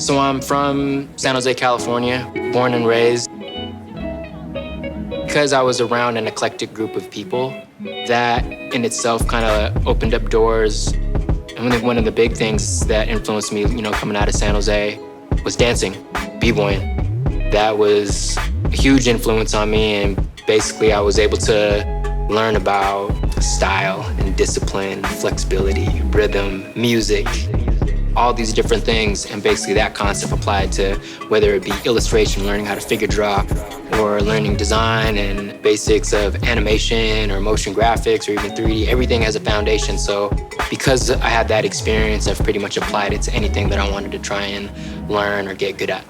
So I'm from San Jose, California, born and raised. Because I was around an eclectic group of people, that in itself kind of opened up doors. And one of the big things that influenced me, coming out of San Jose was dancing, b-boying. That was a huge influence on me, and basically I was able to learn about style and discipline, flexibility, rhythm, music, all these different things, and basically that concept applied to whether it be illustration, learning how to figure draw, or learning design and basics of animation or motion graphics or even 3D. Everything has a foundation. So because I had that experience, I've pretty much applied it to anything that I wanted to try and learn or get good at.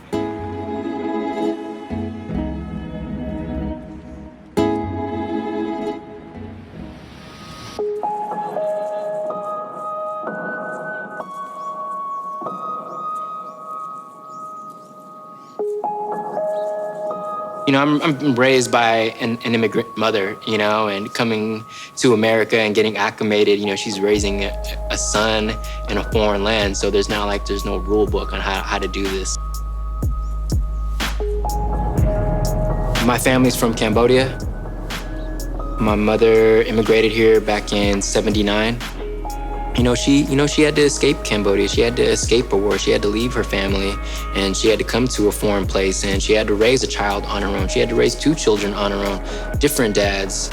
I'm raised by an immigrant mother, and coming to America and getting acclimated, she's raising a son in a foreign land. So there's no rule book on how to do this. My family's from Cambodia. My mother immigrated here back in '79. She had to escape Cambodia. She had to escape a war. She had to leave her family, and she had to come to a foreign place, and she had to raise a child on her own. She had to raise 2 children on her own, different dads.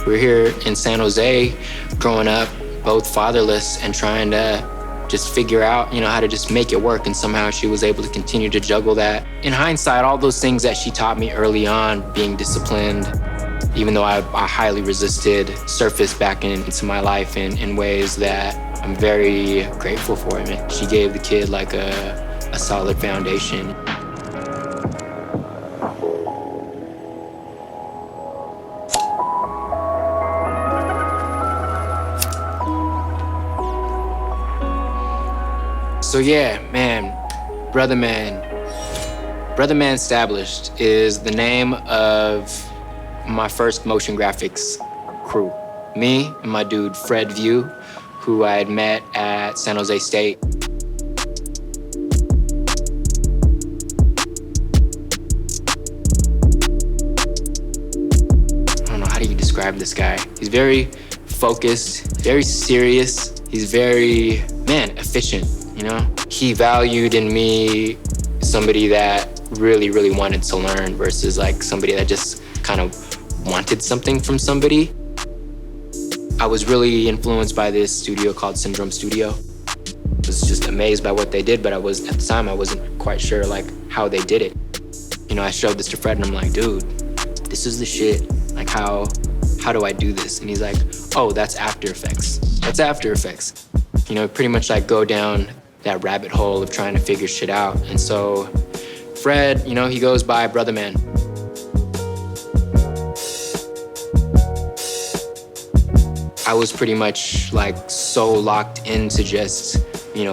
We're here in San Jose, growing up, both fatherless and trying to just figure out, how to just make it work, and somehow she was able to continue to juggle that. In hindsight, all those things that she taught me early on, being disciplined, even though I highly resisted, surfaced back into my life in ways that I'm very grateful for. She gave the kid like a solid foundation. So yeah, man, Brother Man Stablished is the name of my first motion graphics crew. Me and my dude Fred View, who I had met at San Jose State. I don't know, how do you describe this guy? He's very focused, very serious. He's very, efficient, He valued in me somebody that really, really wanted to learn versus like somebody that just kind of wanted something from somebody. I was really influenced by this studio called Syndrome Studio. I was just amazed by what they did, but at the time I wasn't quite sure like how they did it. I showed this to Fred and I'm like, dude, this is the shit. Like how do I do this? And he's like, oh, that's After Effects. That's After Effects. Pretty much like go down that rabbit hole of trying to figure shit out. And so Fred, he goes by Brother Man. I was pretty much like so locked into just,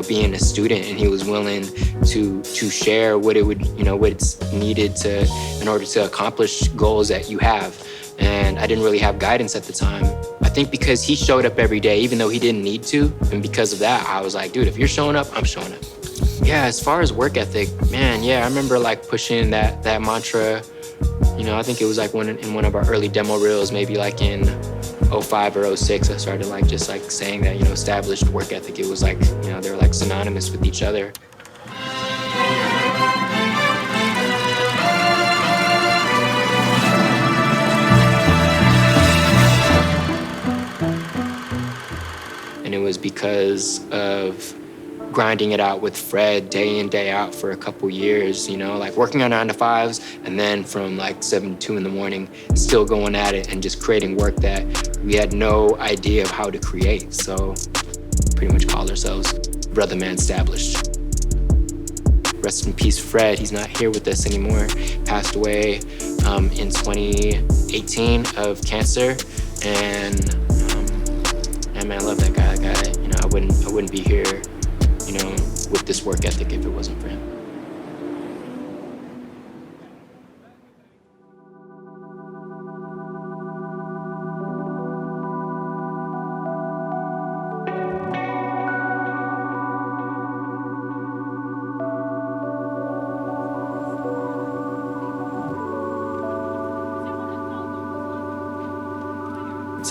being a student, and he was willing to share what it's needed in order to accomplish goals that you have. And I didn't really have guidance at the time. I think because he showed up every day, even though he didn't need to. And because of that, I was like, dude, if you're showing up, I'm showing up. Yeah, as far as work ethic, man, I remember like pushing that mantra. I think it was like in one of our early demo reels, maybe like in 05 or 06, I started like just like saying that, established work ethic. It was like, they were like synonymous with each other. And it was because of grinding it out with Fred day in, day out for a couple years, like working on 9 to 5s, and then from like 7 to 2 in the morning, still going at it and just creating work that we had no idea of how to create. So pretty much called ourselves Brother Man Stablished. Rest in peace, Fred. He's not here with us anymore. Passed away in 2018 of cancer. And man, I love that guy. I wouldn't be here, with this work ethic if it wasn't for him.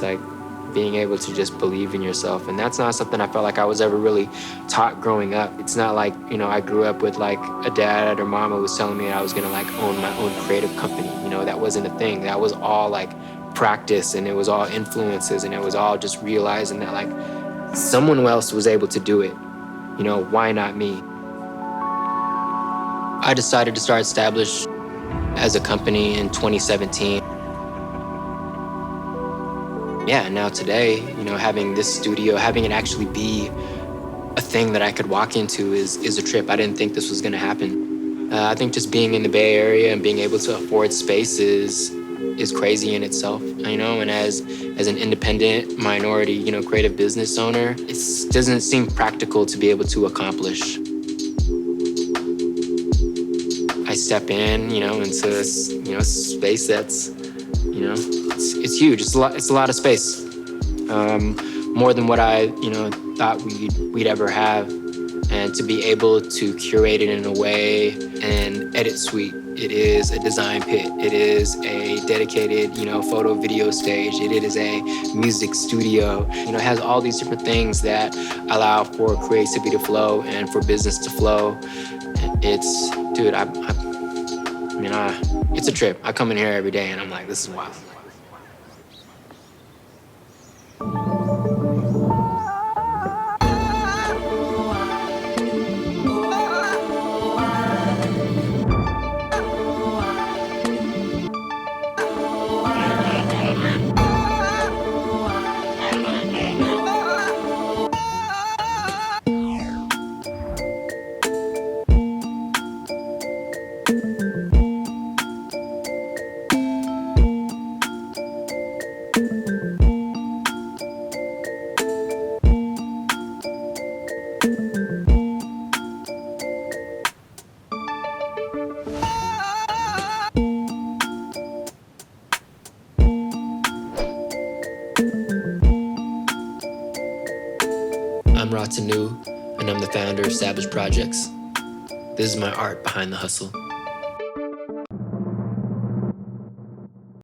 It's like being able to just believe in yourself. And that's not something I felt like I was ever really taught growing up. It's not like, you know, I grew up with like a dad or mama was telling me I was gonna like own my own creative company. You know, that wasn't a thing. That was all like practice, and it was all influences, and it was all just realizing that like someone else was able to do it. You know, why not me? I decided to start Stablished as a company in 2017. Yeah, now today, you know, having this studio, having it actually be a thing that I could walk into is a trip. I didn't think this was gonna happen. I think just being in the Bay Area and being able to afford space is crazy in itself, you know, and as an independent minority, you know, creative business owner, it doesn't seem practical to be able to accomplish. I step in, you know, into this, you know, space that's, you know, it's huge. It's a lot of space, more than what I, you know, thought we'd ever have. And to be able to curate it in a way, and edit suite. It is a design pit. It is a dedicated, you know, photo video stage. It is a music studio. You know, it has all these different things that allow for creativity to flow and for business to flow. It's, dude, it's a trip. I come in here every day and I'm like, this is wild. I'm Ratha Nou, and I'm the founder of Stablished Projects. This is my art behind the hustle.